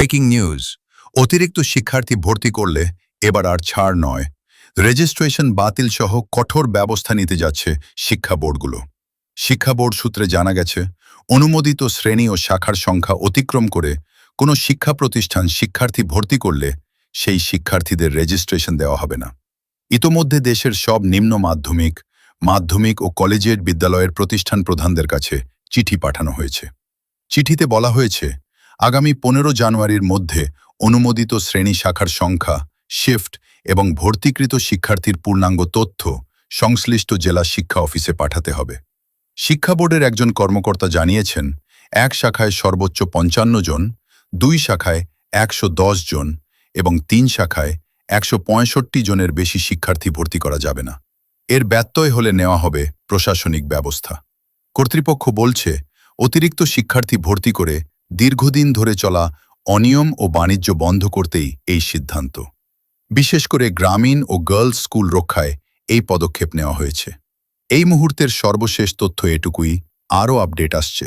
Breaking news, অতিরিক্ত শিক্ষার্থী ভর্তি করলে এবার আর ছাড় নয়, রেজিস্ট্রেশন বাতিল সহ কঠোর ব্যবস্থা নিতে যাচ্ছে শিক্ষা বোর্ডগুলো। শিক্ষা বোর্ড সূত্রে জানা গেছে, অনুমোদিত শ্রেণী ও শাখার সংখ্যা অতিক্রম করে কোনো শিক্ষা প্রতিষ্ঠান শিক্ষার্থী ভর্তি করলে সেই শিক্ষার্থীদের রেজিস্ট্রেশন দেওয়া হবে না। ইতোমধ্যে দেশের সব নিম্ন মাধ্যমিক, মাধ্যমিক ও কলেজিয়েট বিদ্যালয়ের প্রতিষ্ঠান প্রধানদের কাছে চিঠি পাঠানো হয়েছে। চিঠিতে বলা হয়েছে, আগামী 15 জানুয়ারির মধ্যে অনুমোদিত শ্রেণী শাখার সংখ্যা, শিফট এবং ভর্তিকৃত শিক্ষার্থীর পূর্ণাঙ্গ তথ্য সংশ্লিষ্ট জেলা শিক্ষা অফিসে পাঠাতে হবে। শিক্ষা বোর্ডের একজন কর্মকর্তা জানিয়েছেন, এক শাখায় সর্বোচ্চ 55 জন, 2 শাখায় 110 জন এবং 3 শাখায় 165 জনের বেশি শিক্ষার্থী ভর্তি করা যাবে না। এর ব্যত্যয় হলে নেওয়া হবে প্রশাসনিক ব্যবস্থা। কর্তৃপক্ষ বলছে, অতিরিক্ত শিক্ষার্থী ভর্তি করে দীর্ঘদিন ধরে চলা অনিয়ম ও বাণিজ্য বন্ধ করতেই এই সিদ্ধান্ত। বিশেষ করে গ্রামীণ ও গার্লস স্কুল রক্ষায় এই পদক্ষেপ নেওয়া হয়েছে। এই মুহূর্তের সর্বশেষ তথ্য এটুকুই, আরও আপডেট আসছে।